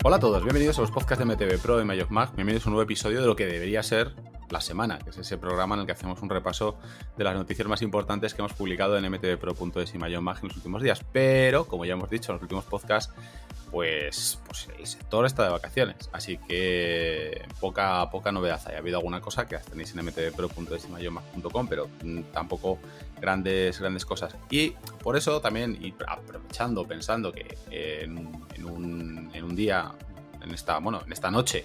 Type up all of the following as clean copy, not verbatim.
Hola a todos, bienvenidos a los podcasts de MTV Pro de MyOfMag. Bienvenidos a un nuevo episodio de lo que debería ser La Semana, que es ese programa en el que hacemos un repaso de las noticias más importantes que hemos publicado en mtvpro.es y MyOfMag en los últimos días. Pero, como ya hemos dicho en los últimos podcasts, pues el sector está de vacaciones, así que poca novedad hay. Ha habido alguna cosa que las tenéis en mtvpro.es y myofmag.com, pero tampoco grandes cosas. Y por eso también, y aprovechando, pensando que en un día, en esta noche,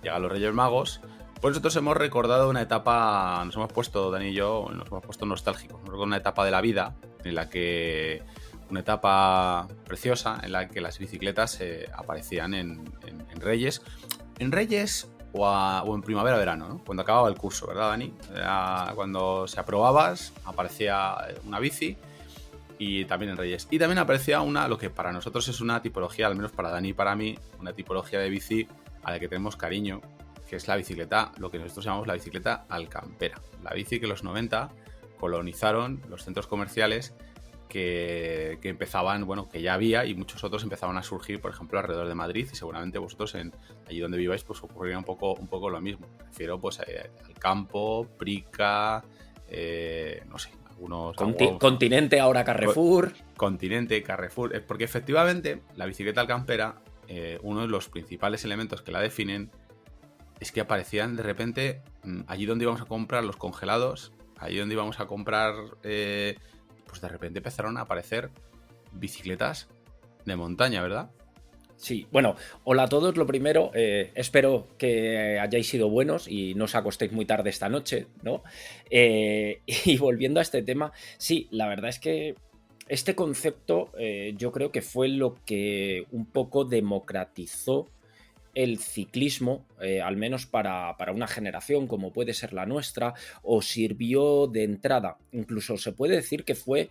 llegan los Reyes Magos, pues nosotros hemos recordado una etapa, nos hemos puesto, Dani y yo, nos hemos puesto nostálgicos, hemos recordado una etapa de la vida en la que... Una etapa preciosa en la que las bicicletas aparecían en Reyes. En Reyes o en primavera-verano, ¿no? Cuando acababa el curso, ¿verdad, Dani? Cuando se aprobabas, aparecía una bici y también en Reyes. Y también aparecía lo que para nosotros es una tipología, al menos para Dani y para mí, una tipología de bici a la que tenemos cariño, que es la bicicleta, lo que nosotros llamamos la bicicleta alcampera. La bici que en los 90 colonizaron los centros comerciales que empezaban, que ya había, y muchos otros empezaban a surgir, por ejemplo, alrededor de Madrid, y seguramente vosotros allí donde viváis pues ocurriría un poco lo mismo. Me refiero pues al campo, Prica, no sé, algunos... Continente, ahora Carrefour. Continente, Carrefour, porque efectivamente la bicicleta alcampera, uno de los principales elementos que la definen es que aparecían de repente allí donde íbamos a comprar los congelados, allí donde íbamos a comprar... pues de repente empezaron a aparecer bicicletas de montaña, ¿verdad? Sí, bueno, hola a todos. Lo primero, espero que hayáis sido buenos y no os acostéis muy tarde esta noche, ¿no? Y volviendo a este tema, sí, la verdad es que este concepto yo creo que fue lo que un poco democratizó el ciclismo, al menos para una generación como puede ser la nuestra, o sirvió de entrada. Incluso se puede decir que fue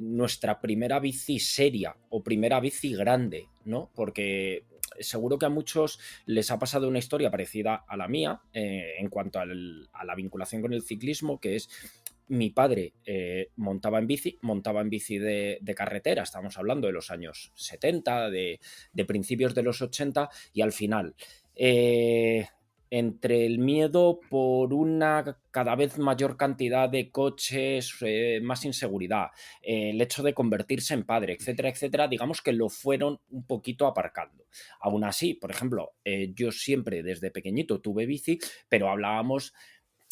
nuestra primera bici seria o primera bici grande, ¿no? Porque seguro que a muchos les ha pasado una historia parecida a la mía en cuanto a la vinculación con el ciclismo, que es mi padre montaba en bici de carretera, estamos hablando de los años 70, de principios de los 80, y al final... entre el miedo por una cada vez mayor cantidad de coches, más inseguridad, el hecho de convertirse en padre, etcétera, etcétera, digamos que lo fueron un poquito aparcando. Aún así, por ejemplo, yo siempre desde pequeñito tuve bici, pero hablábamos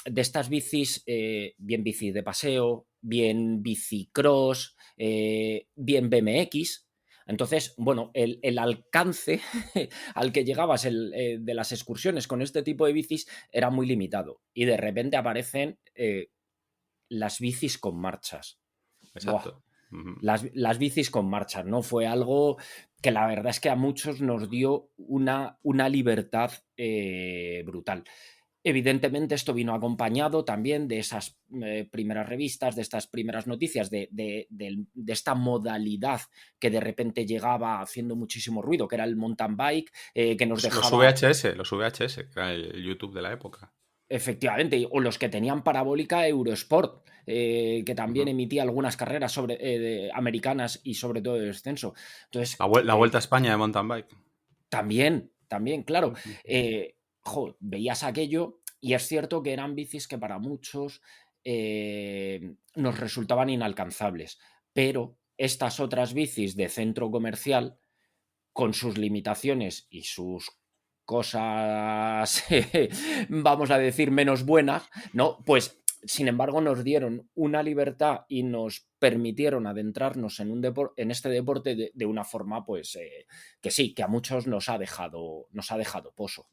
de estas bicis, bien bici de paseo, bien bicicross, bien BMX. Entonces, bueno, el alcance al que llegabas de las excursiones con este tipo de bicis era muy limitado. Y de repente aparecen las bicis con marchas. Exacto. Uh-huh. Las bicis con marchas, ¿no? Fue algo que la verdad es que a muchos nos dio una libertad brutal. Evidentemente esto vino acompañado también de esas primeras revistas, de estas primeras noticias, de esta modalidad que de repente llegaba haciendo muchísimo ruido, que era el mountain bike, que nos dejaba... Los VHS, que era el YouTube de la época. Efectivamente, o los que tenían parabólica Eurosport, que también emitía algunas carreras americanas y sobre todo de descenso. Entonces, la Vuelta a España de mountain bike. También, claro. Veías aquello y es cierto que eran bicis que para muchos nos resultaban inalcanzables, pero estas otras bicis de centro comercial, con sus limitaciones y sus cosas, vamos a decir, menos buenas, ¿no? Pues sin embargo nos dieron una libertad y nos permitieron adentrarnos en este deporte de una forma, pues, que sí, que a muchos nos ha dejado pozo.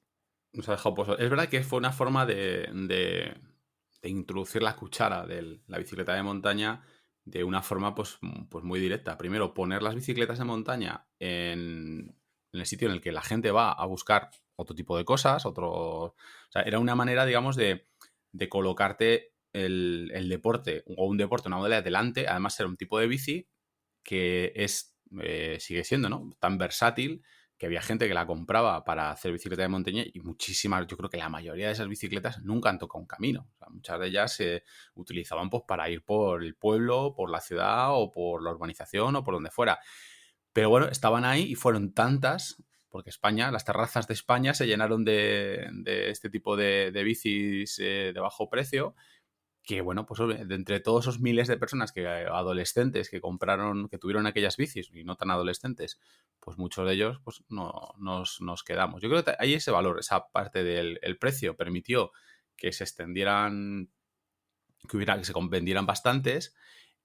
Nos ha dejado pozo. Es verdad que fue una forma de introducir la cuchara de la bicicleta de montaña de una forma pues muy directa. Primero, poner las bicicletas de montaña en el sitio en el que la gente va a buscar otro tipo de cosas, o sea, era una manera, digamos, de colocarte el deporte, o un deporte, una modalidad delante. Además, era un tipo de bici que sigue siendo, ¿no?, tan versátil, que había gente que la compraba para hacer bicicleta de montaña, y muchísimas, yo creo que la mayoría de esas bicicletas nunca han tocado un camino. O sea, muchas de ellas se utilizaban pues para ir por el pueblo, por la ciudad o por la urbanización o por donde fuera. Pero bueno, estaban ahí y fueron tantas porque España, las terrazas de España se llenaron de este tipo de bicis de bajo precio, que bueno, pues de entre todos esos miles de personas adolescentes que compraron, que tuvieron aquellas bicis y no tan adolescentes, pues muchos de ellos pues no nos quedamos. Yo creo que hay ese valor, esa parte del el precio permitió que se extendieran, que se vendieran bastantes.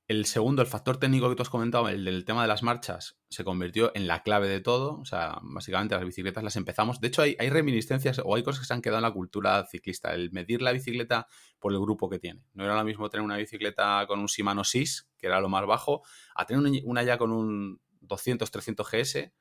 El segundo, el factor técnico que tú has comentado, el del tema de las marchas, se convirtió en la clave de todo. O sea, básicamente las bicicletas las empezamos. De hecho, hay reminiscencias o hay cosas que se han quedado en la cultura ciclista. El medir la bicicleta por el grupo que tiene. No era lo mismo tener una bicicleta con un Shimano SIS, que era lo más bajo, a tener una ya con un 200, 300 GS,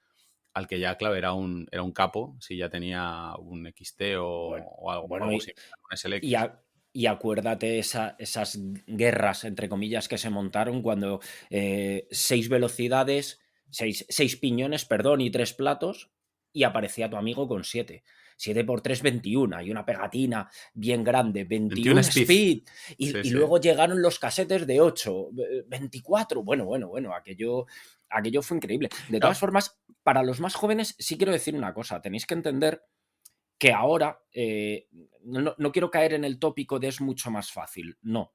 al que ya, claro, era un capo, si ya tenía un XT Bueno, o bueno, algo similar, un y, SLX. a- y acuérdate esas guerras, entre comillas, que se montaron cuando 6 velocidades, seis piñones, perdón, y 3 platos, y aparecía tu amigo con 7. 7 por 3, 21, y una pegatina bien grande, 21 21 Speed. speed, Sí, y sí. luego llegaron los casetes de 8, 24, bueno, aquello fue increíble. De todas Claro, formas, para los más jóvenes sí quiero decir una cosa, tenéis que entender que ahora, no quiero caer en el tópico de es mucho más fácil, no.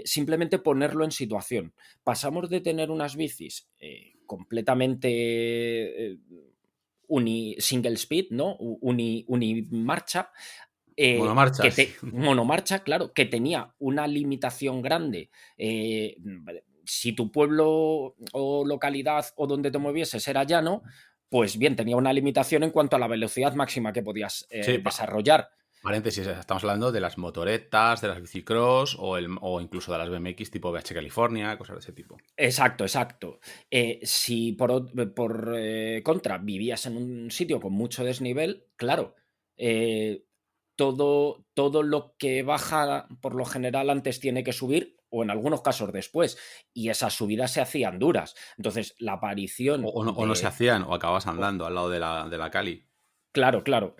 Simplemente ponerlo en situación. Pasamos de tener unas bicis completamente single speed, ¿no? Unimarcha, monomarcha, sí. monomarcha, claro, que tenía una limitación grande. Si tu pueblo o localidad o donde te movieses era llano, pues bien, tenía una limitación en cuanto a la velocidad máxima que podías Sí, desarrollar. paréntesis, estamos hablando de las motoretas, de las bicicross o incluso de las BMX tipo BH California, cosas de ese tipo. Exacto, exacto. Si por contra vivías en un sitio con mucho desnivel, claro, eh, todo lo que baja por lo general antes tiene que subir o en algunos casos después, y esas subidas se hacían duras. Entonces, la O, aparición o no se de... hacían, o acabas andando al lado de la Cali. Claro, claro.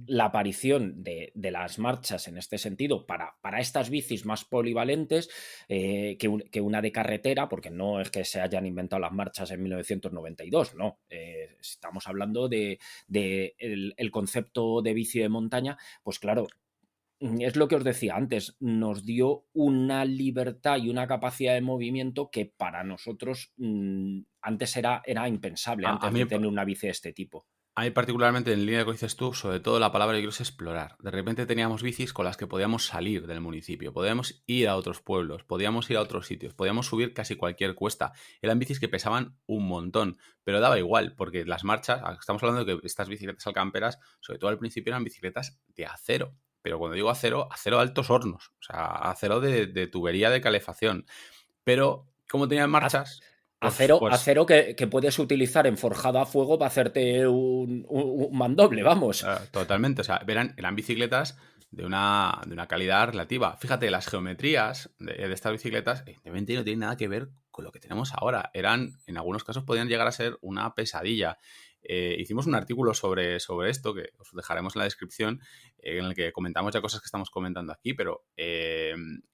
La aparición de las marchas en este sentido para estas bicis más polivalentes que una de carretera, porque no es que se hayan inventado las marchas en 1992, no. Estamos hablando de el concepto de bici de montaña, pues claro, es lo que os decía antes, nos dio una libertad y una capacidad de movimiento que para nosotros antes era impensable, A antes mí, de tener una bici de este tipo. a mí particularmente en línea de lo que dices tú, sobre todo la palabra que quiero es explorar. De repente teníamos bicis con las que podíamos salir del municipio, podíamos ir a otros pueblos, podíamos ir a otros sitios, podíamos subir casi cualquier cuesta. Eran bicis que pesaban un montón, pero daba igual, porque las marchas, estamos hablando de que estas bicicletas alcamperas, sobre todo al principio eran bicicletas de acero. Pero cuando digo acero, acero de altos hornos, o sea, acero de tubería de calefacción. Pero como tenían marchas, pues Acero que puedes utilizar en forjado a fuego para hacerte un mandoble, vamos. totalmente, o sea, eran bicicletas de una calidad relativa. Fíjate, las geometrías de estas bicicletas evidentemente no tienen nada que ver con lo que tenemos ahora. En algunos casos podían llegar a ser una pesadilla. Hicimos un artículo sobre esto, que os dejaremos en la descripción, en el que comentamos ya cosas que estamos comentando aquí, pero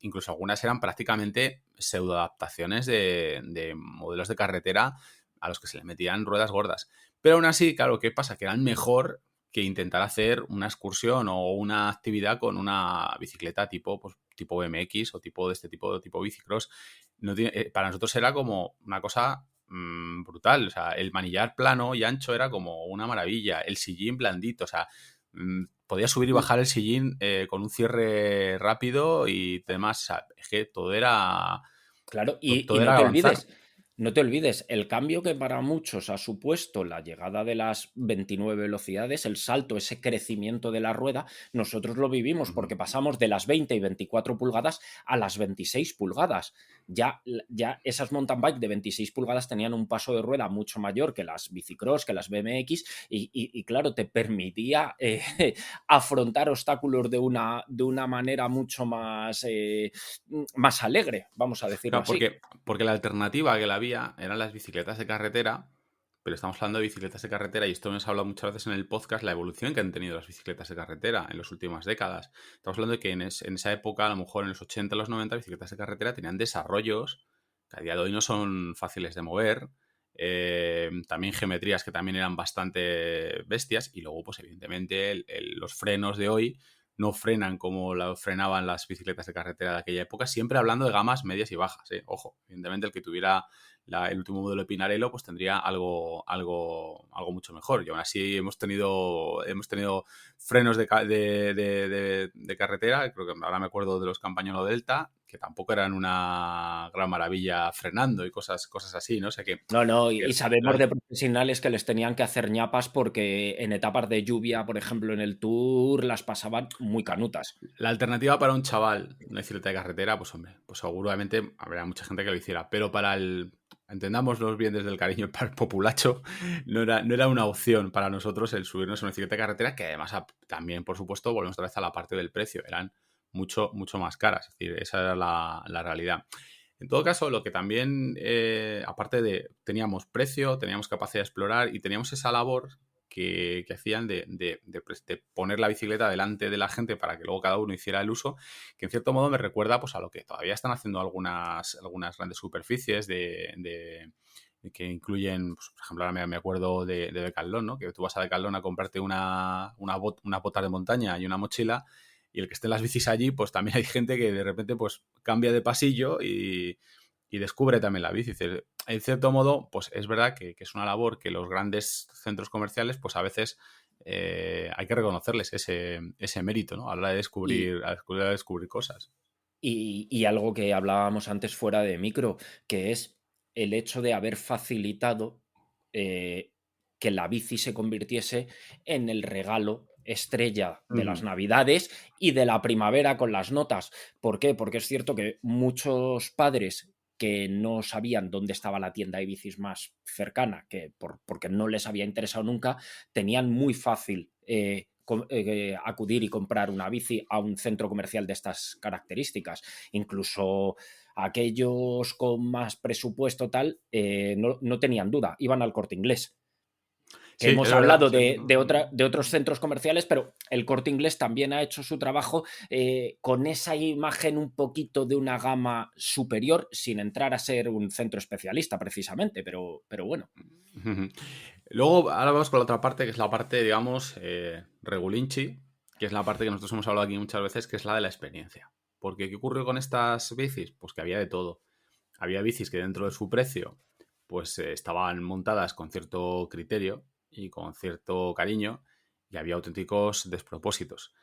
incluso algunas eran prácticamente pseudoadaptaciones de modelos de carretera a los que se le metían ruedas gordas. Pero aún así, claro, ¿qué pasa? Que eran mejor que intentar hacer una excursión o una actividad con una bicicleta tipo BMX o tipo bicicross. Para nosotros era como una cosa brutal. O sea, el manillar plano y ancho era como una maravilla. El sillín blandito, o sea, podías subir y bajar el sillín con un cierre rápido y demás. O sea, es que todo era, Claro, y todo era avanzar. no te olvides, el cambio que para muchos ha supuesto la llegada de las 29 velocidades, el salto, ese crecimiento de la rueda, nosotros lo vivimos Ujú. porque pasamos de las 20 y 24 pulgadas a las 26 pulgadas. Ya esas mountain bike de 26 pulgadas tenían un paso de rueda mucho mayor que las bicicross, que las BMX, y claro, te permitía afrontar obstáculos de una manera mucho más alegre, vamos a decirlo Claro, así. porque la alternativa que la había eran las bicicletas de carretera, pero estamos hablando de bicicletas de carretera y esto nos ha hablado muchas veces en el podcast, la evolución que han tenido las bicicletas de carretera en las últimas décadas. Estamos hablando de que en esa época, a lo mejor en los 80, los 90, bicicletas de carretera tenían desarrollos que a día de hoy no son fáciles de mover, también geometrías que también eran bastante bestias, y luego, pues evidentemente, los frenos de hoy no frenan como frenaban las bicicletas de carretera de aquella época, siempre hablando de gamas medias y bajas, ¿eh? Ojo, evidentemente el que tuviera el último modelo de Pinarello pues tendría algo mucho mejor. Y aún así hemos tenido frenos de carretera, creo que ahora me acuerdo de los Campagnolo Delta, que tampoco eran una gran maravilla frenando y cosas así, ¿no? O sea que... No, y sabemos de profesionales que les tenían que hacer ñapas porque en etapas de lluvia, por ejemplo, en el Tour, las pasaban muy canutas. La alternativa para un chaval, una bicicleta de carretera, pues hombre, pues seguramente habrá mucha gente que lo hiciera, pero entendámoslo bien desde el cariño, para el populacho, no era una opción para nosotros el subirnos a una bicicleta de carretera, que además también, por supuesto, volvemos otra vez a la parte del precio, eran mucho más caras, es decir, esa era la realidad. En todo caso, lo que también, aparte de teníamos precio, teníamos capacidad de explorar y teníamos esa labor que hacían de poner la bicicleta delante de la gente para que luego cada uno hiciera el uso, que en cierto modo me recuerda pues a lo que todavía están haciendo algunas grandes superficies que incluyen, pues, por ejemplo, ahora me acuerdo de Decathlon, ¿no? Que tú vas a Decathlon a comprarte una bota de montaña y una mochila, y el que esté en las bicis allí, pues también hay gente que de repente pues cambia de pasillo y descubre también la bici. En cierto modo, pues es verdad que es una labor que los grandes centros comerciales, pues a veces hay que reconocerles ese mérito, ¿no? A la hora de descubrir cosas. Y algo que hablábamos antes fuera de micro, que es el hecho de haber facilitado que la bici se convirtiese en el regalo estrella de las Navidades y de la primavera con las notas. ¿Por qué? Porque es cierto que muchos padres que no sabían dónde estaba la tienda de bicis más cercana, porque no les había interesado nunca, tenían muy fácil acudir y comprar una bici a un centro comercial de estas características. Incluso aquellos con más presupuesto tal, no tenían duda, iban al Corte Inglés. Que Sí, hemos es verdad, hablado sí. de otros centros comerciales, pero el Corte Inglés también ha hecho su trabajo con esa imagen un poquito de una gama superior, sin entrar a ser un centro especialista precisamente, pero bueno. Luego, ahora vamos con la otra parte, que es la parte, digamos, regulinchi, que es la parte que nosotros hemos hablado aquí muchas veces, que es la de la experiencia. Porque, ¿qué ocurrió con estas bicis? Pues que había de todo. Había bicis que dentro de su precio, pues estaban montadas con cierto criterio y con cierto cariño, y había auténticos despropósitos.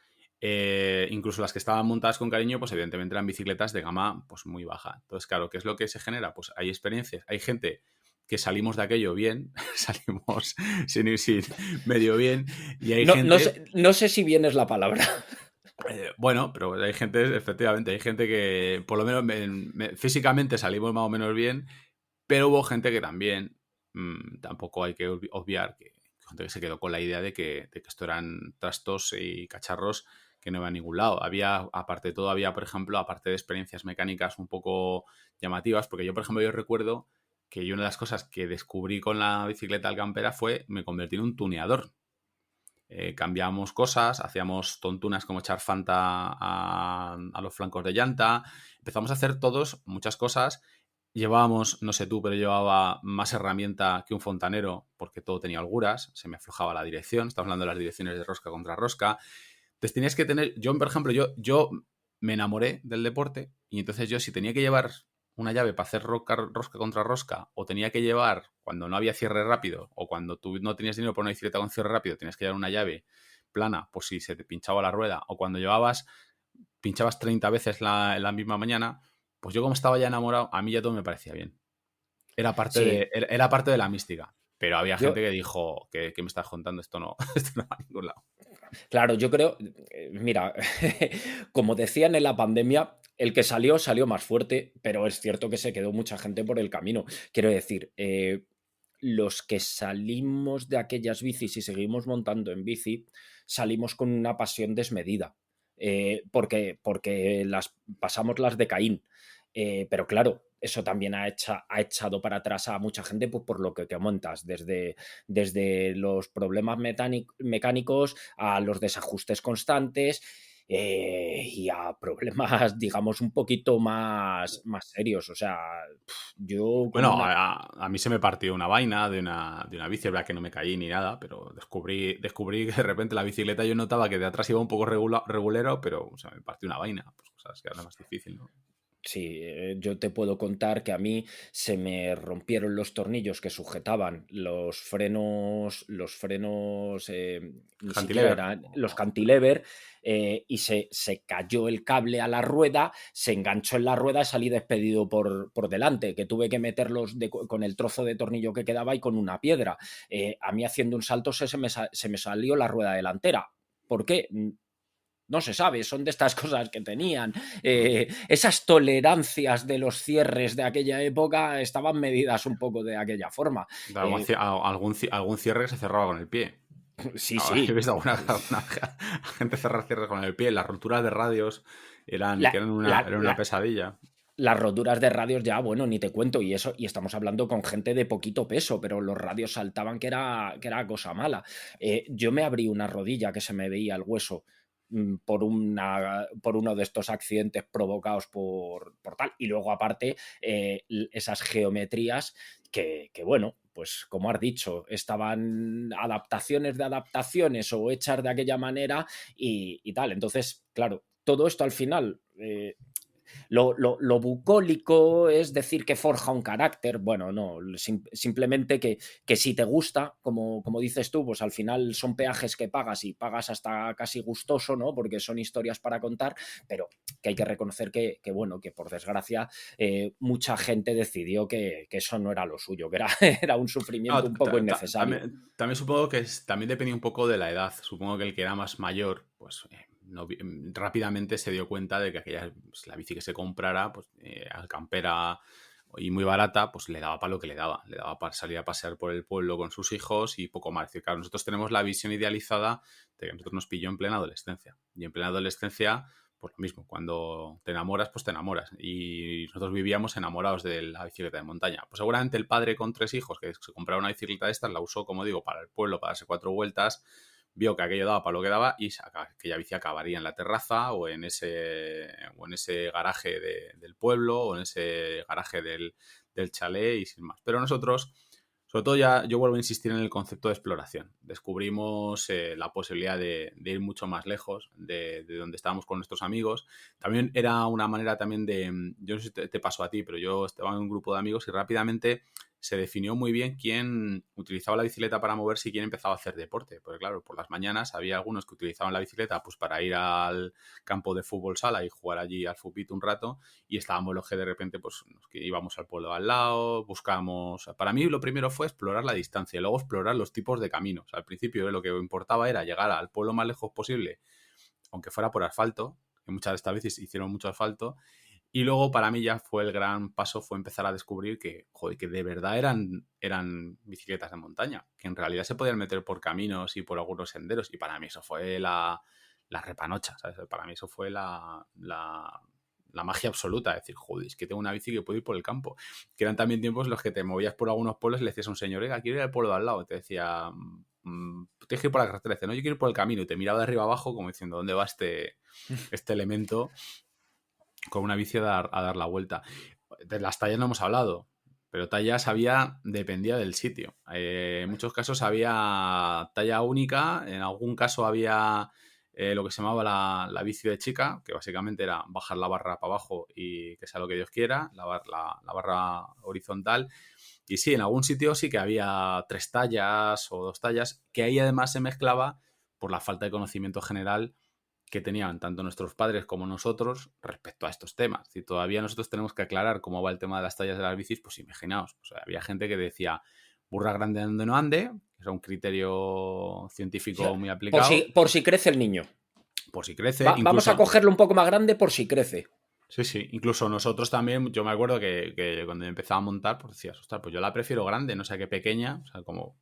Incluso las que estaban montadas con cariño, pues evidentemente eran bicicletas de gama pues muy baja. Entonces, claro, ¿qué es lo que se genera? Pues hay experiencias, hay gente que salimos de aquello bien, salimos sin medio bien, y hay gente... No sé si bien es la palabra. Bueno, pero hay gente, efectivamente, hay gente que por lo menos físicamente salimos más o menos bien, pero hubo gente que también, tampoco hay que obviar, que gente que se quedó con la idea de que esto eran trastos y cacharros que no iban a ningún lado. Aparte de todo, por ejemplo, aparte de experiencias mecánicas un poco llamativas, porque yo, por ejemplo, yo recuerdo que una de las cosas que descubrí con la bicicleta Alcampera fue me convertí en un tuneador. Cambiábamos cosas, hacíamos tontunas como echar Fanta a los flancos de llanta, empezamos a hacer todos muchas cosas. Llevábamos, no sé tú, pero llevaba más herramienta que un fontanero porque todo tenía holguras, se me aflojaba la dirección, estamos hablando de las direcciones de rosca contra rosca. Entonces tenías que tener, yo por ejemplo, yo me enamoré del deporte, y entonces yo si tenía que llevar una llave para hacer rosca contra rosca, o tenía que llevar cuando no había cierre rápido, o cuando tú no tenías dinero por una bicicleta con cierre rápido, tenías que llevar una llave plana por si se te pinchaba la rueda, o cuando pinchabas 30 veces en la misma mañana, pues yo como estaba ya enamorado, a mí ya todo me parecía bien. Era parte, Sí. era parte de la mística. Pero había Yo, gente que dijo, ¿qué me estás contando? Esto no, esto no va a ningún lado. Claro, yo creo, mira, como decían en la pandemia, el que salió más fuerte, pero es cierto que se quedó mucha gente por el camino. Quiero decir, los que salimos de aquellas bicis y seguimos montando en bici, salimos con una pasión desmedida, porque pasamos las de Caín. Pero claro, eso también ha echado para atrás a mucha gente, pues, por lo que comentas, desde los problemas mecánicos a los desajustes constantes. y a problemas, digamos, un poquito más serios. O sea, yo con Bueno, una... a mí se me partió una vaina de una bici, es verdad que no me caí ni nada, pero descubrí que de repente la bicicleta yo notaba que de atrás iba un poco regulero, pero o sea, me partió una vaina, pues cosas que ahora es más difícil, ¿no? Sí, yo te puedo contar que a mí se me rompieron los tornillos que sujetaban los frenos, ni siquiera Cantilever. eran los cantilever, y se cayó el cable a la rueda, se enganchó en la rueda y salí despedido por delante, que tuve que meterlos con el trozo de tornillo que quedaba y con una piedra. A mí haciendo un salto se me salió la rueda delantera. ¿Por qué? No se sabe, son de estas cosas que tenían. Esas tolerancias de los cierres de aquella época estaban medidas un poco de aquella forma. Eh, Algún cierre que se cerraba con el pie. sí, He sí. visto alguna gente cerrar cierres con el pie. Las roturas de radios La, eran una pesadilla. las roturas de radios ya, bueno, ni te cuento, y eso, y estamos hablando con gente de poquito peso, pero los radios saltaban que era cosa mala. Yo me abrí una rodilla que se me veía el hueso por uno de estos accidentes provocados por tal, y luego aparte esas geometrías bueno, pues como has dicho, estaban adaptaciones de adaptaciones o hechas de aquella manera y tal. Entonces, claro, todo esto al final lo bucólico es decir que forja un carácter. Bueno, no, simplemente que si te gusta, como dices tú, pues al final son peajes que pagas y pagas hasta casi gustoso, ¿no? Porque son historias para contar, pero que hay que reconocer bueno, que por desgracia mucha gente decidió que eso no era lo suyo, que era, era un No, sufrimiento un poco innecesario. también supongo que también dependía un poco de la edad. Supongo que el que era más mayor, pues rápidamente se dio cuenta de que pues, la bici que se comprara, pues al campera y muy barata, pues le daba para lo que le daba. Le daba para salir a pasear por el pueblo con sus hijos y poco más. Es decir, claro, nosotros tenemos la visión idealizada de que a nosotros nos pilló en plena adolescencia. Y en plena adolescencia pues lo mismo, cuando te enamoras, pues te enamoras. Y nosotros vivíamos enamorados de la bicicleta de montaña. Pues seguramente el padre con 3 hijos que se compraba una bicicleta de estas, la usó, como digo, para el pueblo, para darse 4 vueltas, vio que aquello daba para lo que daba y aquella bici acabaría en la terraza o en ese garaje del pueblo o en ese garaje del chalet y sin más. Pero nosotros... Sobre todo ya yo vuelvo a insistir en el concepto de exploración. Descubrimos la posibilidad de ir mucho más lejos de donde estábamos con nuestros amigos. También era una manera también yo no sé si te pasó a ti, pero yo estaba en un grupo de amigos y rápidamente se definió muy bien quién utilizaba la bicicleta para moverse y quién empezaba a hacer deporte. Porque claro, por las mañanas había algunos que utilizaban la bicicleta pues para ir al campo de fútbol sala y jugar allí al fútbol un rato y estábamos los que de repente pues que íbamos al pueblo al lado, buscábamos... Para mí lo primero fue explorar la distancia y luego explorar los tipos de caminos. Al principio lo que importaba era llegar al pueblo más lejos posible, aunque fuera por asfalto, que muchas de estas veces hicieron mucho asfalto, y luego para mí ya fue el gran paso, fue empezar a descubrir que, joder, que de verdad eran bicicletas de montaña, que en realidad se podían meter por caminos y por algunos senderos, y para mí eso fue la repanocha, ¿sabes? Para mí eso fue la magia absoluta, es decir, joder, es que tengo una bici que puedo ir por el campo. Que eran también tiempos en los que te movías por algunos pueblos y le decías a un señor, oiga, quiero ir al pueblo de al lado, y te decía, tienes que ir por la carretera, dice, no, yo quiero ir por el camino, y te miraba de arriba abajo como diciendo, ¿dónde va este elemento con una bici a dar la vuelta? De las tallas no hemos hablado, pero tallas dependía del sitio. En muchos casos había talla única, en algún caso había lo que se llamaba la bici de chica, que básicamente era bajar la barra para abajo y que sea lo que Dios quiera, la barra horizontal. Y sí, en algún sitio sí que había 3 tallas o 2 tallas, que ahí además se mezclaba por la falta de conocimiento general que tenían tanto nuestros padres como nosotros respecto a estos temas. Si todavía nosotros tenemos que aclarar cómo va el tema de las tallas de las bicis, pues imaginaos, pues había gente que decía burra grande donde no ande, que es un criterio científico muy aplicado, Por si crece el niño. por si crece, Vamos a incluso... cogerlo un poco más grande por si crece. Sí, sí, incluso nosotros también, yo me acuerdo que cuando empezaba a montar, pues decías, ostras, pues yo la prefiero grande, no sé qué pequeña, o sea, como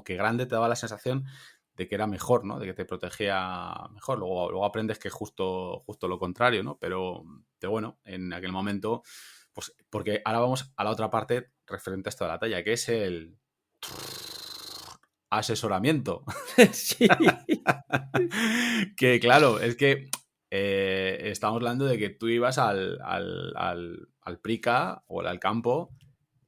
que grande te daba la sensación de que era mejor, ¿no? De que te protegía mejor. Luego aprendes que es justo lo contrario, ¿no? Pero bueno, en aquel momento, pues porque ahora vamos a la otra parte referente a esto de la talla, que es asesoramiento. Sí. Que claro, es que estamos hablando de que tú ibas al Prica o al campo,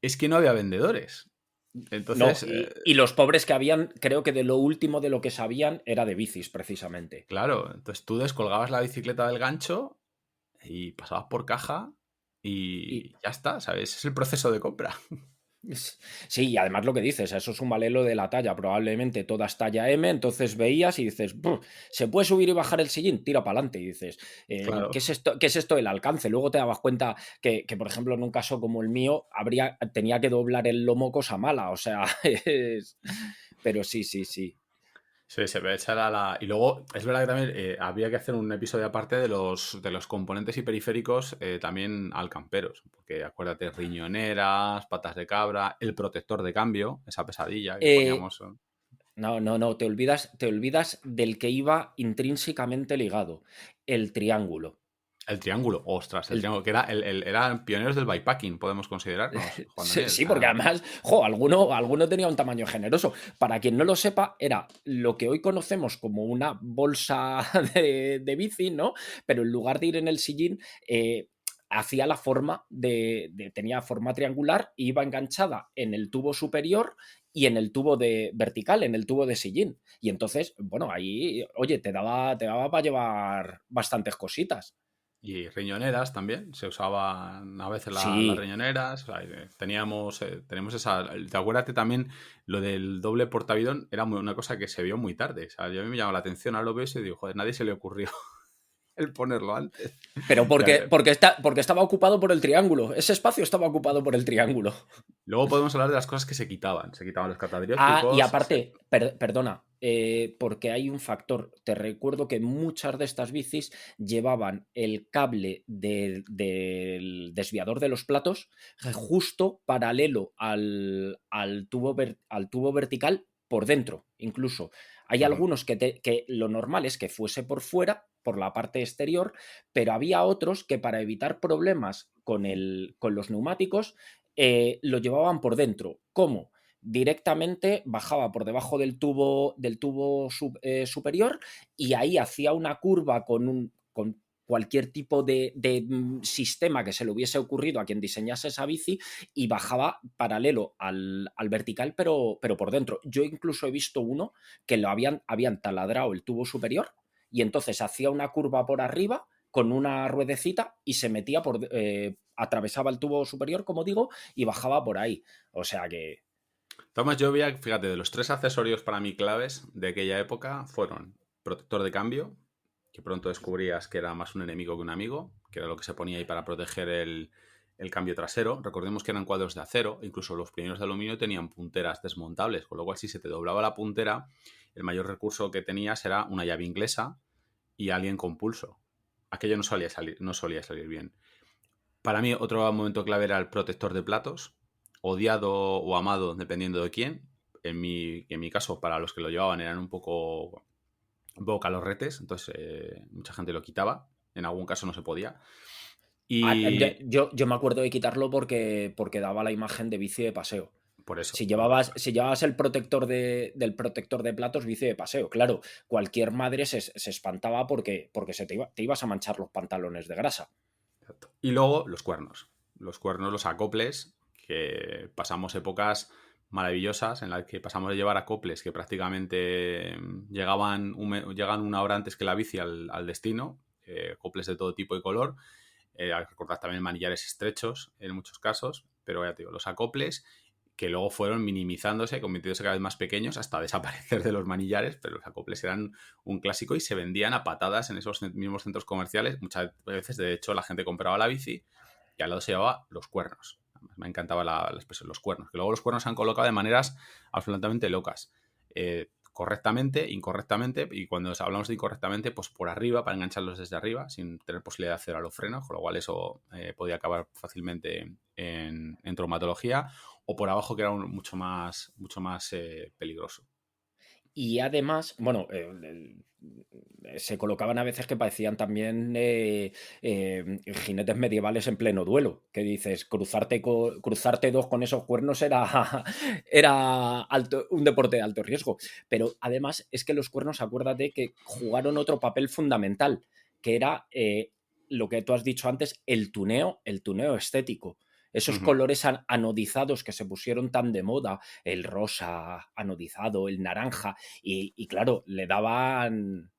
es que no había vendedores. No, Entonces, y los pobres que habían, creo que de lo último de lo que sabían era de bicis, precisamente. claro, entonces tú descolgabas la bicicleta del gancho y pasabas por caja Y y ya está, ¿sabes? Es el proceso de compra. sí, y además lo que dices, eso es un valelo de la talla, probablemente todas talla M, entonces veías y dices, "Buf, ¿se puede subir y bajar el sillín? Tira para adelante", y dices, Claro. ¿qué es esto? ¿Qué es esto del alcance? Luego te dabas cuenta que, por ejemplo, en un caso como el mío, tenía que doblar el lomo cosa mala, o sea, pero sí, sí, sí. Sí, se ve echar a la... Y luego, es verdad que también había que hacer un episodio aparte de los componentes y periféricos también al camperos. Porque acuérdate, riñoneras, patas de cabra, el protector de cambio, esa pesadilla que Eh, poníamos. no, no, no, te olvidas del que iba intrínsecamente ligado, el triángulo. El triángulo, ostras, el El, triángulo, que eran pioneros del bikepacking, podemos considerarnos, Juan Sí, Daniel. O sí, porque sea, además, alguno tenía un tamaño generoso. Para quien no lo sepa, era lo que hoy conocemos como una bolsa de bici, ¿no? Pero en lugar de ir en el sillín, hacía la forma tenía forma triangular e iba enganchada en el tubo superior y en el tubo de vertical, en el tubo de sillín. Y entonces, bueno, ahí, oye, te daba para llevar bastantes cositas. y riñoneras también, se usaban a veces las Sí. riñoneras, o sea, tenemos esa... Te acuérdate también, lo del doble portavidón era una cosa que se vio muy tarde, o sea, yo a mí me llama la atención, ahora lo ves y digo, joder, nadie se le ocurrió el ponerlo antes. Pero Ya, porque estaba ocupado por el triángulo. Ese espacio estaba ocupado por el triángulo. luego podemos hablar de las cosas que se quitaban los Y catadrióticos, aparte, perdona, porque hay un factor. Te recuerdo que muchas de estas bicis llevaban el cable del desviador de los platos justo paralelo al tubo vertical por dentro, incluso. Hay Ujú. algunos que lo normal es que fuese por fuera, por la parte exterior, pero había otros que para evitar problemas con los neumáticos lo llevaban por dentro. ¿Cómo? Directamente bajaba por debajo del tubo superior y ahí hacía una curva con cualquier tipo de sistema que se le hubiese ocurrido a quien diseñase esa bici y bajaba paralelo al vertical, pero por dentro. Yo incluso he visto uno que habían taladrado el tubo superior y entonces hacía una curva por arriba con una ruedecita y se metía atravesaba el tubo superior, como digo, y bajaba por ahí. O sea que Thomas Jovia, fíjate, de los 3 accesorios para mí claves de aquella época fueron protector de cambio, que pronto descubrías que era más un enemigo que un amigo, que era lo que se ponía ahí para proteger el cambio trasero. Recordemos que eran cuadros de acero, incluso los primeros de aluminio tenían punteras desmontables, con lo cual si se te doblaba la puntera, el mayor recurso que tenías era una llave inglesa y alguien con pulso. Aquello no solía salir bien. Para mí, otro momento clave era el protector de platos, odiado o amado dependiendo de quién. En mi caso, para los que lo llevaban eran un poco calorretes, entonces mucha gente lo quitaba. En algún caso no se podía. Y yo me acuerdo de quitarlo porque daba la imagen de bici de paseo. por eso, Si llevabas el protector del protector de platos, bici de paseo. Claro, cualquier madre se espantaba porque te ibas a manchar los pantalones de grasa. exacto. Y luego los cuernos. Los cuernos, los acoples, que pasamos épocas maravillosas en las que pasamos de llevar acoples que prácticamente llegan una hora antes que la bici al destino, acoples de todo tipo y color. Hay que recordar también manillares estrechos en muchos casos, pero ya te digo, los acoples que luego fueron minimizándose, convirtiéndose cada vez más pequeños hasta desaparecer de los manillares, pero los acoples eran un clásico y se vendían a patadas en esos mismos centros comerciales. Muchas veces, de hecho, la gente compraba la bici y al lado se llevaba los cuernos. Me encantaba la expresión, los cuernos, que luego los cuernos se han colocado de maneras absolutamente locas. Correctamente, incorrectamente, y cuando hablamos de incorrectamente, pues por arriba, para engancharlos desde arriba, sin tener posibilidad de hacer a los frenos, con lo cual eso podía acabar fácilmente en traumatología, o por abajo, que era mucho más peligroso. Y además, bueno, se colocaban a veces que parecían también jinetes medievales en pleno duelo, que dices, cruzarte dos con esos cuernos era, un deporte de alto riesgo. Pero además es que los cuernos, acuérdate que jugaron otro papel fundamental, que era lo que tú has dicho antes, el tuneo estético. Esos Ujú. colores anodizados que se pusieron tan de moda, el rosa anodizado, el naranja, y claro, le daban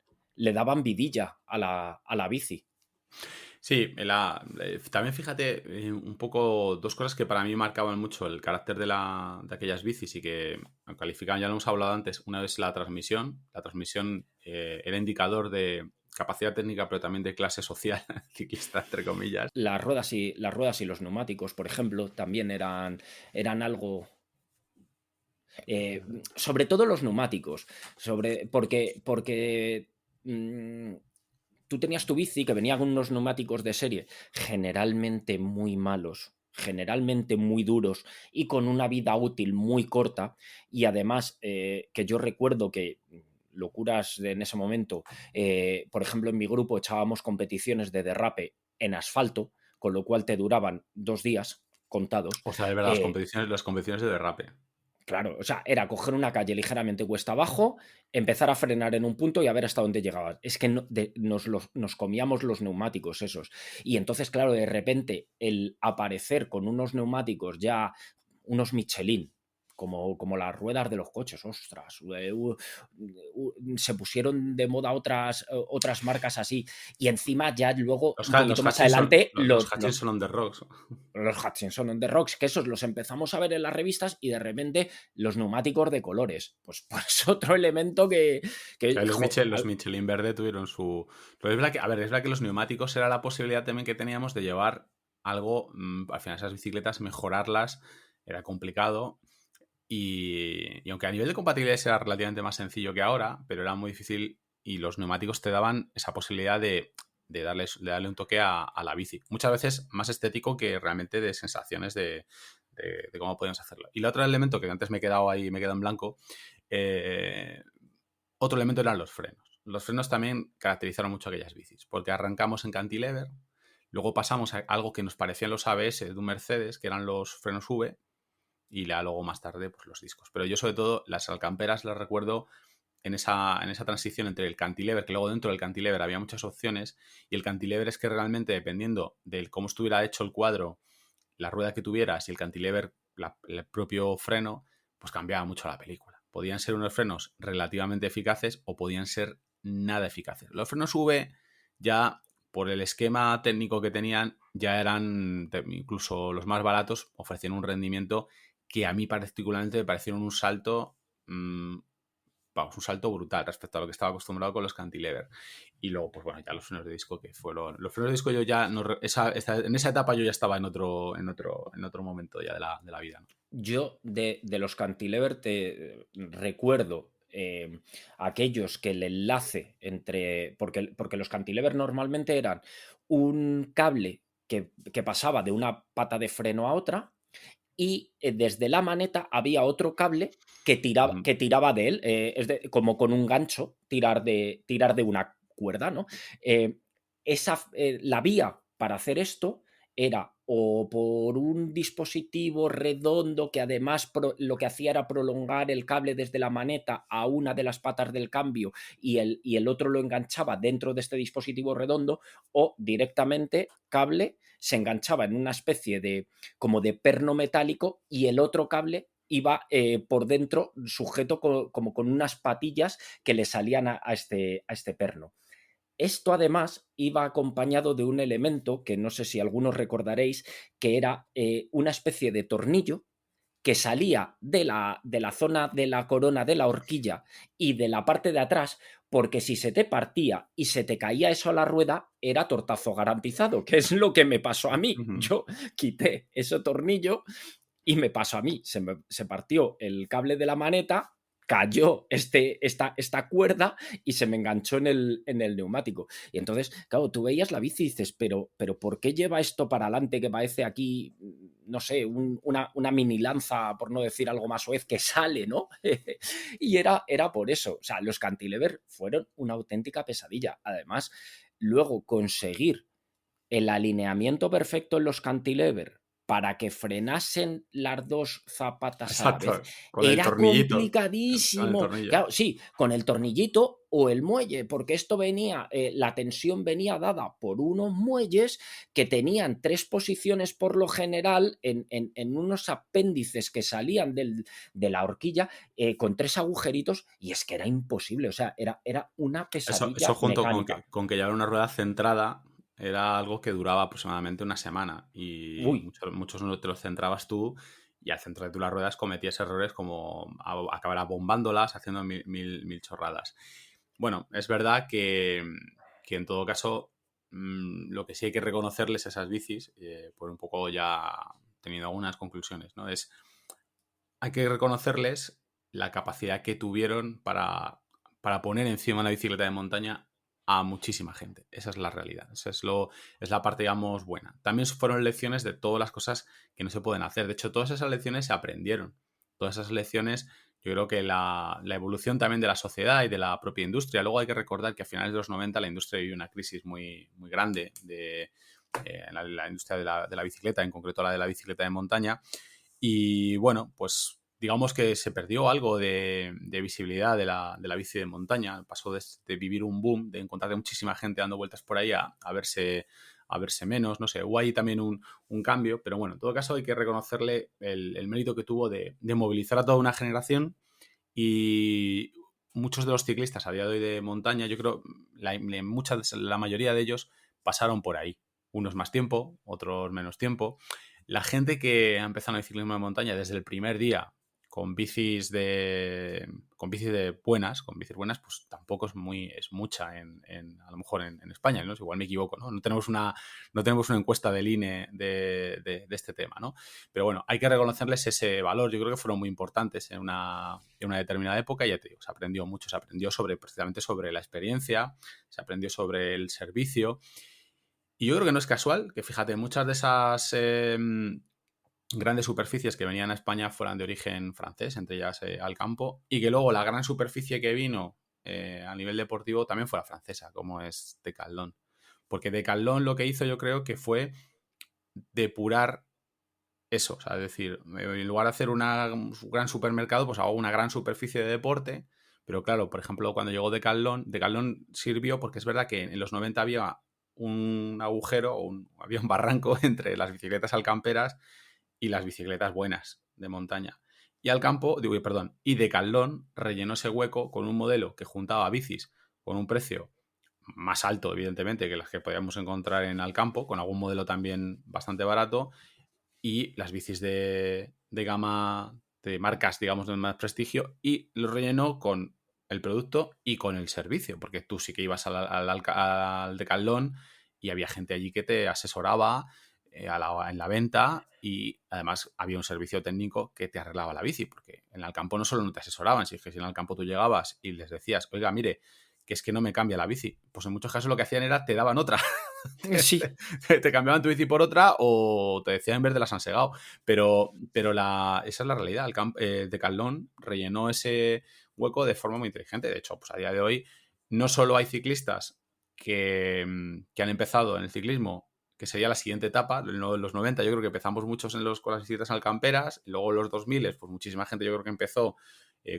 vidilla a la bici. Sí, también fíjate un poco dos cosas que para mí marcaban mucho el carácter de aquellas bicis y que calificaban, ya lo hemos hablado antes, una es la transmisión. La transmisión era indicador de capacidad técnica, pero también de clase social ciclista, entre comillas. Las ruedas y los neumáticos, por ejemplo, también eran algo. Sobre todo los neumáticos. Porque tú tenías tu bici que venía con unos neumáticos de serie generalmente muy malos, generalmente muy duros y con una vida útil muy corta. Y además, que yo recuerdo que locuras en ese momento, por ejemplo, en mi grupo echábamos competiciones de derrape en asfalto, con lo cual te duraban 2 días contados. O sea, de verdad, eh, las competiciones de derrape. Claro, o sea, era coger una calle ligeramente cuesta abajo, empezar a frenar en un punto y a ver hasta dónde llegabas. Es que nos comíamos los neumáticos esos. Y entonces, claro, de repente el aparecer con unos neumáticos ya, unos Michelin, como las ruedas de los coches, ostras, se pusieron de moda otras marcas así. Y encima ya luego, un poquito Los más Hutchinson, adelante, los Hutchinson on the Rocks. los Hutchinson on the Rocks, que esos los empezamos a ver en las revistas y de repente los neumáticos de colores. Pues otro elemento Los Michelin verde tuvieron su... Pero es verdad que, a ver, es verdad que los neumáticos era la posibilidad también que teníamos de llevar algo, al final esas bicicletas, mejorarlas, era complicado. Y aunque a nivel de compatibilidad era relativamente más sencillo que ahora, pero era muy difícil y los neumáticos te daban esa posibilidad de darle un toque a la bici. Muchas veces más estético que realmente de sensaciones de cómo podíamos hacerlo. Y el otro elemento que antes me he quedado ahí, me he quedado en blanco, otro elemento eran los frenos. Los frenos también caracterizaron mucho aquellas bicis, porque arrancamos en cantilever, luego pasamos a algo que nos parecían los ABS de un Mercedes, que eran los frenos V, y luego más tarde pues los discos. Pero yo sobre todo las alcamperas las recuerdo en esa transición entre el cantilever, que luego dentro del cantilever había muchas opciones, y el cantilever es que realmente dependiendo de cómo estuviera hecho el cuadro, la rueda que tuvieras y el cantilever, el propio freno, pues cambiaba mucho la película. Podían ser unos frenos relativamente eficaces o podían ser nada eficaces. Los frenos V ya por el esquema técnico que tenían, ya eran, incluso los más baratos, ofrecían un rendimiento que a mí particularmente me parecieron un salto, vamos, un salto brutal respecto a lo que estaba acostumbrado con los cantilever. Y luego, pues bueno, ya los frenos de disco que fueron... Los frenos de disco yo ya, no, en esa etapa yo ya estaba en otro momento ya de la vida, ¿no? Yo de los cantilever te recuerdo aquellos que el enlace entre. Porque los cantilever normalmente eran un cable que pasaba de una pata de freno a otra y desde la maneta había otro cable que tiraba, Ujú. que tiraba de él, como con un gancho, tirar de una cuerda, ¿no? Eh, la vía para hacer esto era o por un dispositivo redondo que además lo que hacía era prolongar el cable desde la maneta a una de las patas del cambio y el otro lo enganchaba dentro de este dispositivo redondo, o directamente cable se enganchaba en una especie de como de perno metálico y el otro cable iba por dentro sujeto como con unas patillas que le salían a este perno. Esto además iba acompañado de un elemento que no sé si algunos recordaréis, que era una especie de tornillo que salía de la zona de la corona de la horquilla y de la parte de atrás, porque si se te partía y se te caía eso a la rueda, era tortazo garantizado, que es lo que me pasó a mí. Ujú. Yo quité ese tornillo y me pasó a mí. Se partió el cable de la maneta, cayó esta cuerda y se me enganchó en el neumático. Y entonces, claro, tú veías la bici y dices, pero ¿por qué lleva esto para adelante que parece aquí? no sé, una mini lanza, por no decir algo más soez, que sale, ¿no? Y era por eso. O sea, los cantilever fueron una auténtica pesadilla. Además, luego conseguir el alineamiento perfecto en los cantilever para que frenasen las dos zapatas a la vez Exacto, con el era tornillito. Con el complicadísimo. tornillo. Claro, sí, con el tornillito o el muelle, porque esto venía, la tensión venía dada por unos muelles que tenían 3 posiciones por lo general en unos apéndices que salían de la horquilla, con 3 agujeritos, y es que era imposible, o sea, era una Eso pesadilla junto mecánica. con que llevar una rueda centrada era algo que duraba aproximadamente una semana y Uy, muchos no te los centrabas tú y al centrar tú las ruedas cometías errores como acabar bombándolas, haciendo mil chorradas. Bueno, es verdad que en todo caso lo que sí hay que reconocerles a esas bicis, por un poco ya teniendo algunas conclusiones, ¿no? Hay que reconocerles la capacidad que tuvieron para poner encima una bicicleta de montaña a muchísima gente. Esa es la realidad. Es la parte, digamos, buena. También fueron lecciones de todas las cosas que no se pueden hacer. De hecho, todas esas lecciones se aprendieron. Todas esas lecciones, yo creo que la evolución también de la sociedad y de la propia industria. Luego hay que recordar que a finales de los 90 la industria vivió una crisis muy, muy grande en la industria de la bicicleta, en concreto la de la bicicleta de montaña. Y bueno, pues digamos que se perdió algo de visibilidad de la bici de montaña. Pasó de vivir un boom, de encontrar muchísima gente dando vueltas por ahí a verse menos. No sé, hubo ahí también un cambio, pero bueno, en todo caso hay que reconocerle el mérito que tuvo de movilizar a toda una generación y muchos de los ciclistas a día de hoy de montaña, yo creo, la mayoría de ellos pasaron por ahí. Unos más tiempo, otros menos tiempo. La gente que ha empezado el ciclismo de montaña desde el primer día con bicis con bicis buenas, pues tampoco es mucha a lo mejor en España, ¿no? Igual me equivoco, ¿no? No tenemos una encuesta del INE de este tema, ¿no? Pero bueno, hay que reconocerles ese valor. Yo creo que fueron muy importantes en una determinada época y ya te digo, se aprendió mucho, se aprendió precisamente sobre la experiencia, se aprendió sobre el servicio. Y yo creo que no es casual que, fíjate, muchas de esas grandes superficies que venían a España fueran de origen francés, entre ellas Alcampo, y que luego la gran superficie que vino a nivel deportivo también fuera francesa, como es Decathlon. Porque Decathlon lo que hizo, yo creo que fue depurar eso, o sea, es decir, en lugar de hacer un gran supermercado, pues hago una gran superficie de deporte, pero claro, por ejemplo, cuando llegó Decathlon sirvió porque es verdad que en los 90 había un agujero, había un barranco entre las bicicletas alcamperas y las bicicletas buenas de montaña. Y Decathlon rellenó ese hueco con un modelo que juntaba bicis con un precio más alto, evidentemente, que las que podíamos encontrar en Alcampo, con algún modelo también bastante barato, y las bicis de gama, de marcas, digamos, de más prestigio, y lo rellenó con el producto y con el servicio, porque tú sí que ibas al Decathlon y había gente allí que te asesoraba en la venta y además había un servicio técnico que te arreglaba la bici, porque en el campo no solo no te asesoraban, si es que si en el campo tú llegabas y les decías, oiga, mire, que es que no me cambia la bici, pues en muchos casos lo que hacían era te daban otra. sí. Te cambiaban tu bici por otra o te decían en vez de la San Segao. Pero esa es la realidad. Decathlon rellenó ese hueco de forma muy inteligente. De hecho, pues a día de hoy no solo hay ciclistas que han empezado en el ciclismo, que sería la siguiente etapa, en los 90 yo creo que empezamos muchos con las bicicletas alcamperas, y luego en los 2000 pues muchísima gente yo creo que empezó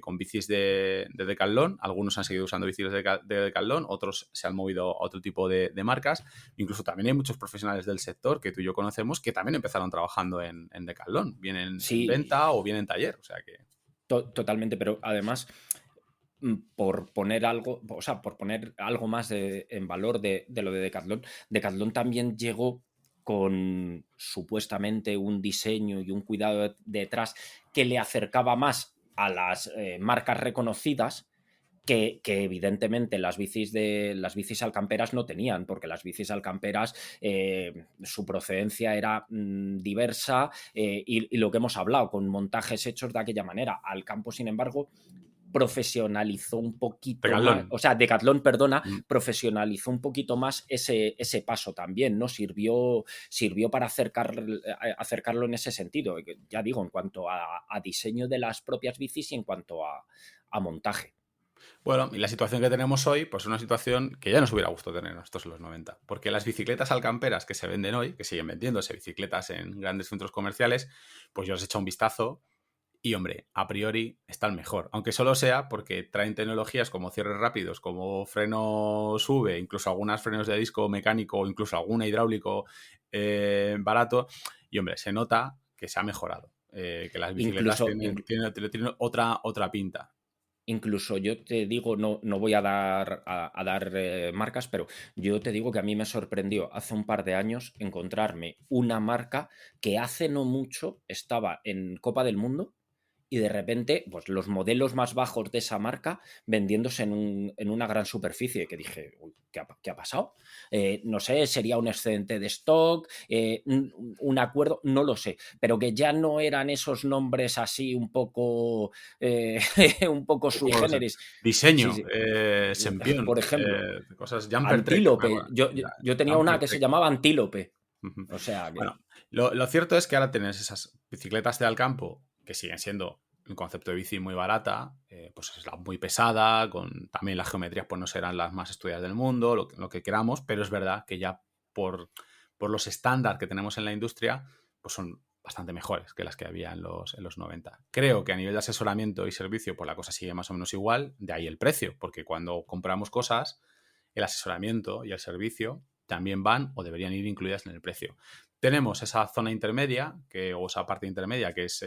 con bicis de Decathlon, algunos han seguido usando bicis de Decathlon, otros se han movido a otro tipo de marcas, incluso también hay muchos profesionales del sector que tú y yo conocemos que también empezaron trabajando en Decathlon, bien en Sí, venta o bien en taller, o sea que... totalmente, pero además, por poner algo, o sea, por poner algo más en valor de lo de Decathlon, Decathlon también llegó con supuestamente un diseño y un cuidado detrás que le acercaba más a las marcas reconocidas que evidentemente las bicis alcamperas no tenían, porque las bicis alcamperas su procedencia era diversa y lo que hemos hablado, con montajes hechos de aquella manera. Al campo, sin embargo, profesionalizó un poquito más, Decathlon. o sea, Decathlon, perdona, Mm. profesionalizó un poquito más ese paso también, ¿no? Sirvió para acercarlo en ese sentido, ya digo, en cuanto a diseño de las propias bicis y en cuanto a montaje. Bueno, y la situación que tenemos hoy, pues es una situación que ya nos hubiera gustado tener nosotros en los 90. Porque las bicicletas alcamperas que se venden hoy, que siguen vendiéndose bicicletas en grandes centros comerciales, pues yo les he echado un vistazo y, hombre, a priori están mejor. Aunque solo sea porque traen tecnologías como cierres rápidos, como freno sube, incluso algunos frenos de disco mecánico o incluso alguna hidráulico barato. Y, hombre, se nota que se ha mejorado. Que las bicicletas Incluso, tienen otra pinta. Incluso yo te digo, no voy a dar marcas, pero yo te digo que a mí me sorprendió hace un par de años encontrarme una marca que hace no mucho estaba en Copa del Mundo y de repente, pues los modelos más bajos de esa marca vendiéndose en una gran superficie, que dije, uy, ¿qué ha pasado? No sé, sería un excedente de stock, un acuerdo, no lo sé, pero que ya no eran esos nombres así eh, un poco sui generis. Sí, Diseño, sí. Sempion, Por ejemplo, cosas, Jumper Trek, me Antílope. acuerdo. Yo tenía una Jumper que se Trek. llamaba Antílope. Ujú. O sea que. Bueno, lo cierto es que ahora tienes esas bicicletas de al campo que siguen siendo un concepto de bici muy barata, pues es muy pesada, con también las geometrías pues no serán las más estudiadas del mundo, lo que queramos, pero es verdad que ya por los estándares que tenemos en la industria, pues son bastante mejores que las que había en los 90. Creo que a nivel de asesoramiento y servicio, pues la cosa sigue más o menos igual, de ahí el precio, porque cuando compramos cosas, el asesoramiento y el servicio también van o deberían ir incluidas en el precio. Tenemos esa zona intermedia, o esa parte intermedia que es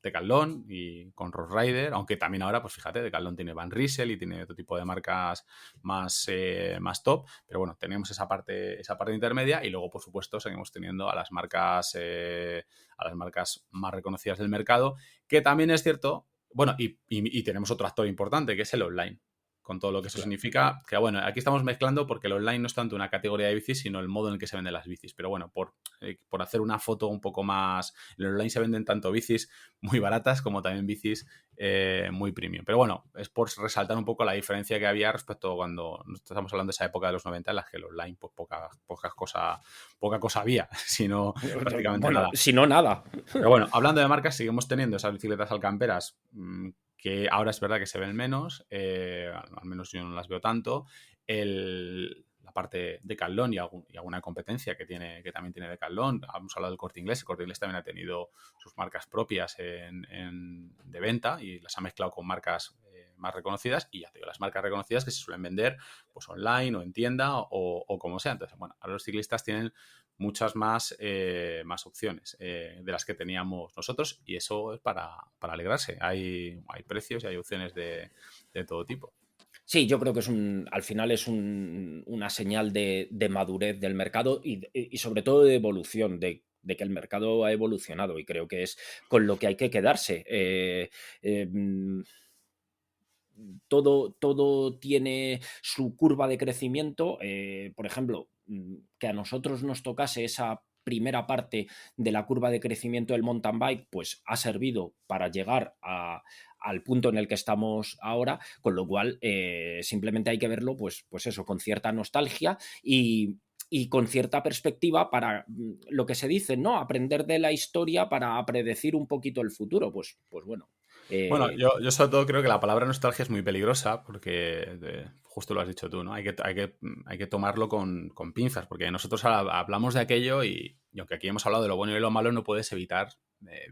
Decathlon y con Road Rider, aunque también ahora, pues fíjate, Decathlon tiene Van Rysel y tiene otro tipo de marcas más top, pero bueno, tenemos esa parte intermedia y luego, por supuesto, seguimos teniendo a las marcas más reconocidas del mercado, que también es cierto, bueno, y tenemos otro actor importante, que es el online, con todo lo que eso Claro. significa, que bueno, aquí estamos mezclando porque el online no es tanto una categoría de bicis, sino el modo en el que se venden las bicis. Pero bueno, por hacer una foto un poco más... En el online se venden tanto bicis muy baratas como también bicis muy premium. Pero bueno, es por resaltar un poco la diferencia que había respecto a cuando estamos hablando de esa época de los 90 en las que el online pues poca cosa había, sino prácticamente Bueno, nada. si no, nada. Pero bueno, hablando de marcas, seguimos teniendo esas bicicletas alcamperas que ahora es verdad que se ven menos, al menos yo no las veo tanto. La parte de Decathlon y alguna competencia que también tiene Decathlon. Hemos hablado del Corte Inglés. El Corte Inglés también ha tenido sus marcas propias de venta y las ha mezclado con marcas más reconocidas. Y ya te digo, las marcas reconocidas que se suelen vender pues online o en tienda o como sea. Entonces, bueno, ahora los ciclistas tienen muchas más opciones de las que teníamos nosotros y eso es para alegrarse. Hay precios y hay opciones de todo tipo. Sí, yo creo que al final es una señal de madurez del mercado y sobre todo de evolución, de que el mercado ha evolucionado y creo que es con lo que hay que quedarse. Todo tiene su curva de crecimiento. Por ejemplo, que a nosotros nos tocase esa primera parte de la curva de crecimiento del mountain bike, pues ha servido para llegar al punto en el que estamos ahora, con lo cual simplemente hay que verlo, pues eso, con cierta nostalgia y con cierta perspectiva para lo que se dice, ¿no? Aprender de la historia para predecir un poquito el futuro. Pues bueno. Bueno, yo sobre todo creo que la palabra nostalgia es muy peligrosa porque justo lo has dicho tú, ¿no? Hay que tomarlo con pinzas porque nosotros hablamos de aquello y aunque aquí hemos hablado de lo bueno y lo malo, no puedes evitar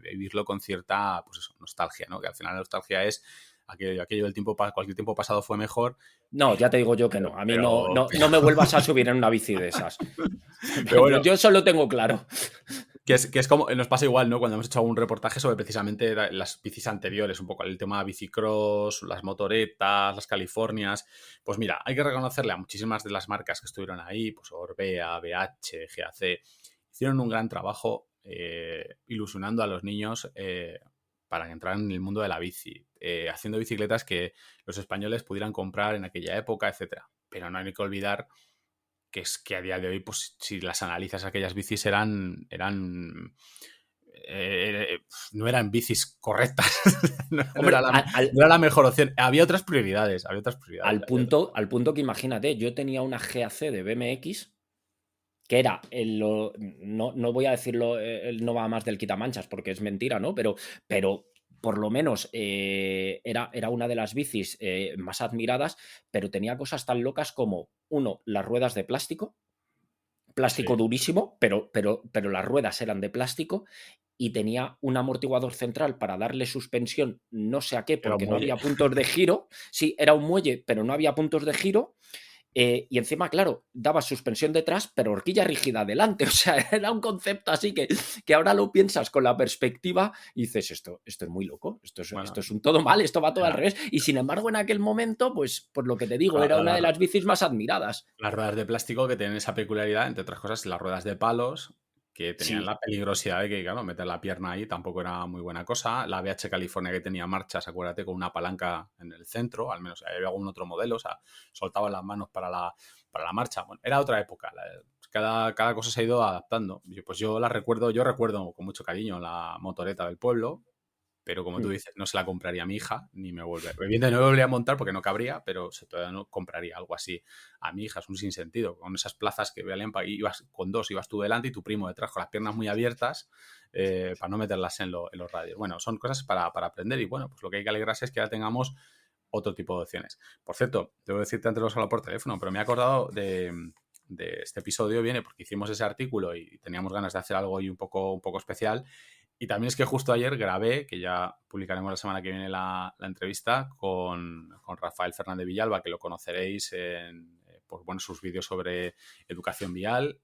vivirlo con cierta pues eso, nostalgia, ¿no? Que al final la nostalgia es aquello del tiempo, cualquier tiempo pasado fue mejor. No, ya te digo yo que no. A mí no, Pero, no me vuelvas a subir en una bici de esas. pero bueno, Yo eso lo tengo claro. que es como, nos pasa igual, ¿no? Cuando hemos hecho algún reportaje sobre precisamente las bicis anteriores, un poco el tema de bicicross, las motoretas, las Californias. Pues mira, hay que reconocerle a muchísimas de las marcas que estuvieron ahí, pues Orbea, BH, GAC, hicieron un gran trabajo ilusionando a los niños para que entraran en el mundo de la bici, haciendo bicicletas que los españoles pudieran comprar en aquella época, etcétera. Pero no hay que olvidar que es que a día de hoy, pues si las analizas, aquellas bicis eran no eran bicis correctas. no, Hombre, no era la mejor opción. Había otras prioridades. Al punto que imagínate, yo tenía una GAC de BMX que era, no voy a decirlo, no va más del quitamanchas porque es mentira, ¿no? Pero por lo menos era una de las bicis más admiradas, pero tenía cosas tan locas como, uno, las ruedas de plástico sí. Durísimo, pero las ruedas eran de plástico y tenía un amortiguador central para darle suspensión, no sé a qué, porque no había puntos de giro. Sí, era un muelle, pero no había puntos de giro. Y encima, claro, daba suspensión detrás, pero horquilla rígida adelante. O sea, era un concepto así que ahora lo piensas con la perspectiva y dices, esto es muy loco, esto es un todo mal, esto va todo al revés. Y sin embargo, en aquel momento, pues lo que te digo, era una de las bicis más admiradas. Las ruedas de plástico que tienen esa peculiaridad, entre otras cosas, las ruedas de palos, que tenían la peligrosidad de que, claro, meter la pierna ahí tampoco era muy buena cosa. La BH California que tenía marchas, acuérdate, con una palanca en el centro, al menos había algún otro modelo, o sea, soltaban las manos para la marcha. Bueno, era otra época, cada cosa se ha ido adaptando. Pues yo recuerdo con mucho cariño la motoreta del pueblo, pero como tú dices, no se la compraría a mi hija, ni me volvería. Evidentemente no me volvería a montar porque no cabría, pero todavía no compraría algo así a mi hija. Es un sinsentido. Con esas plazas que valían, ibas con dos, ibas tú delante y tu primo detrás con las piernas muy abiertas para no meterlas en los radios. Bueno, son cosas para aprender y bueno, pues lo que hay que alegrarse es que ahora tengamos otro tipo de opciones. Por cierto, debo decirte antes de hablar por teléfono, pero me he acordado de este episodio, viene porque hicimos ese artículo y teníamos ganas de hacer algo hoy un poco especial. Y también es que justo ayer grabé, que ya publicaremos la semana que viene la entrevista con Rafael Fernández Villalba, que lo conoceréis por sus vídeos sobre educación vial.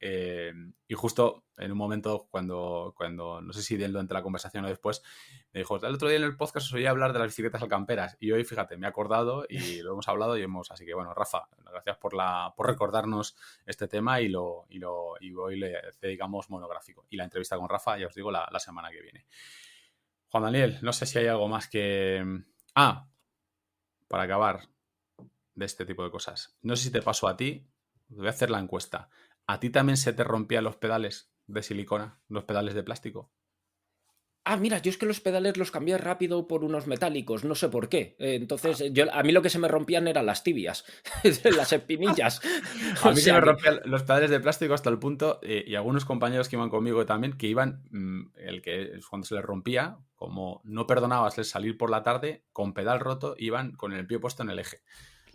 Y justo en un momento cuando no sé si dentro de la conversación o después, me dijo, el otro día en el podcast os oía hablar de las bicicletas alcamperas. Y hoy, fíjate, me he acordado y lo hemos hablado así que bueno, Rafa, gracias por recordarnos este tema y hoy le dedicamos monográfico. Y la entrevista con Rafa, ya os digo, la semana que viene. Juan Daniel, no sé si hay algo más que... para acabar de este tipo de cosas. No sé si te pasó a ti, voy a hacer la encuesta. ¿A ti también se te rompían los pedales de silicona, los pedales de plástico? Mira, yo es que los pedales los cambié rápido por unos metálicos, no sé por qué. Entonces, a mí lo que se me rompían eran las tibias, las espinillas. A mí se me rompían los pedales de plástico hasta el punto, y algunos compañeros que iban conmigo también, que iban, cuando se les rompía, como no perdonabas el salir por la tarde, con pedal roto, iban con el pie puesto en el eje.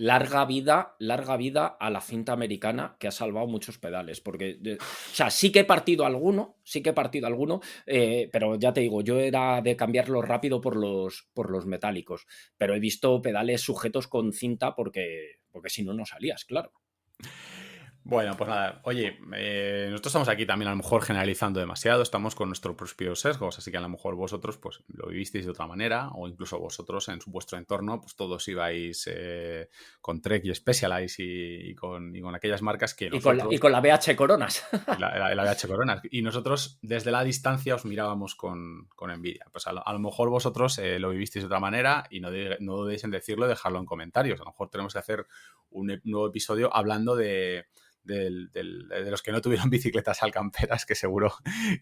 Larga vida a la cinta americana que ha salvado muchos pedales, porque, o sea, sí que he partido alguno, pero ya te digo, yo era de cambiarlo rápido por los metálicos, pero he visto pedales sujetos con cinta porque si no, no salías, claro. Bueno, pues nada, oye, nosotros estamos aquí también a lo mejor generalizando demasiado, estamos con nuestros propios sesgos, así que a lo mejor vosotros pues lo vivisteis de otra manera, o incluso vosotros en vuestro entorno pues todos ibais con Trek y Specialized y con aquellas marcas que nosotros... Y con la BH Coronas. La BH Coronas. Y nosotros desde la distancia os mirábamos con envidia. Pues a lo mejor vosotros lo vivisteis de otra manera y no dudéis en decirlo y dejarlo en comentarios. A lo mejor tenemos que hacer un nuevo episodio hablando de los que no tuvieron bicicletas alcamperas, que seguro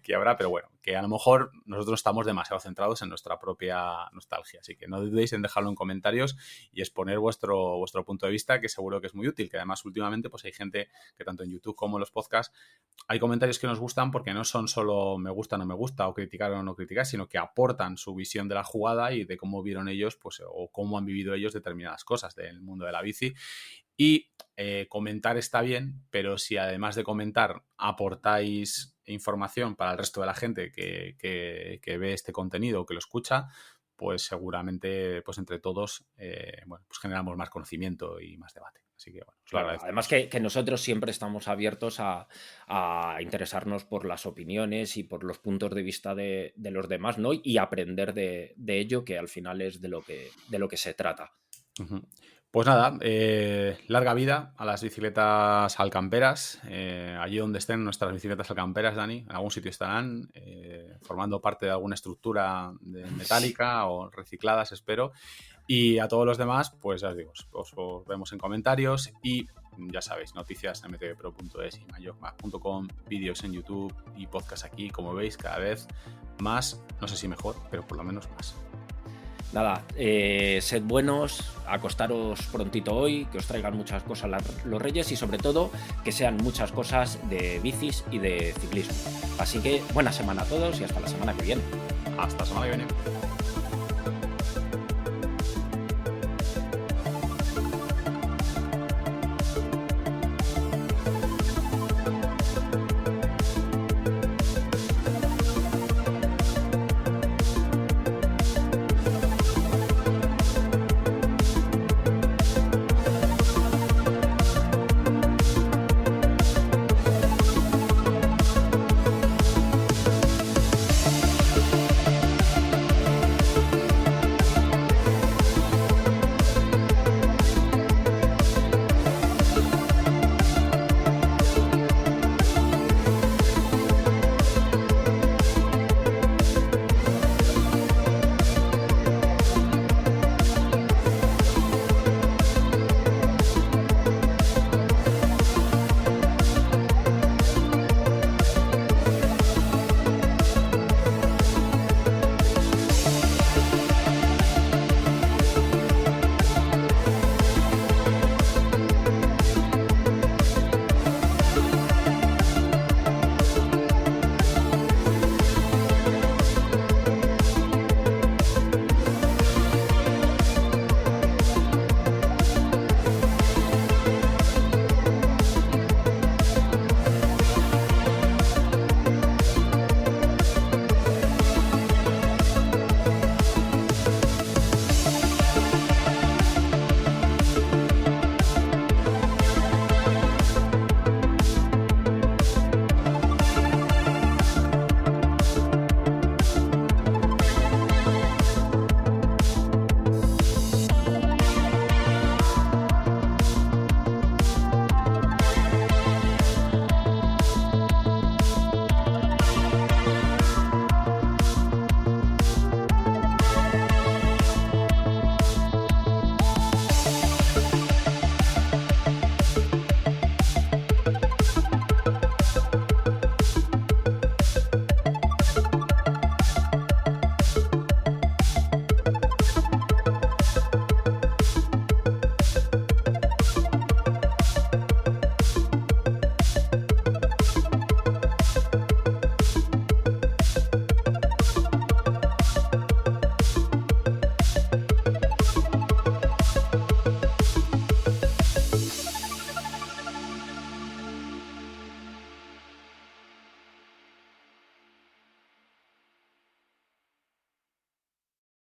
que habrá, pero bueno, que a lo mejor nosotros estamos demasiado centrados en nuestra propia nostalgia, así que no dudéis en dejarlo en comentarios y exponer vuestro punto de vista, que seguro que es muy útil, que además últimamente pues hay gente que tanto en YouTube como en los podcasts hay comentarios que nos gustan porque no son solo me gusta, no me gusta o criticar o no criticar, sino que aportan su visión de la jugada y de cómo vieron ellos pues o cómo han vivido ellos determinadas cosas del mundo de la bici. Y comentar está bien, pero si además de comentar aportáis información para el resto de la gente que ve este contenido o que lo escucha, pues seguramente pues entre todos pues generamos más conocimiento y más debate. Así que bueno, os lo agradezco. Además que nosotros siempre estamos abiertos a interesarnos por las opiniones y por los puntos de vista de los demás, ¿no? Y aprender de ello, que al final es de lo que se trata. Uh-huh. Pues nada, larga vida a las bicicletas alcamperas, allí donde estén nuestras bicicletas alcamperas, Dani, en algún sitio estarán, formando parte de alguna estructura metálica o recicladas, espero. Y a todos los demás, pues ya os digo, os vemos en comentarios y ya sabéis, noticias en mtvpro.es y myogmag.com, vídeos en YouTube y podcast aquí, como veis, cada vez más, no sé si mejor, pero por lo menos más. Nada, sed buenos, acostaros prontito hoy, que os traigan muchas cosas los Reyes y sobre todo que sean muchas cosas de bicis y de ciclismo. Así que buena semana a todos y hasta la semana que viene. Hasta la semana que viene.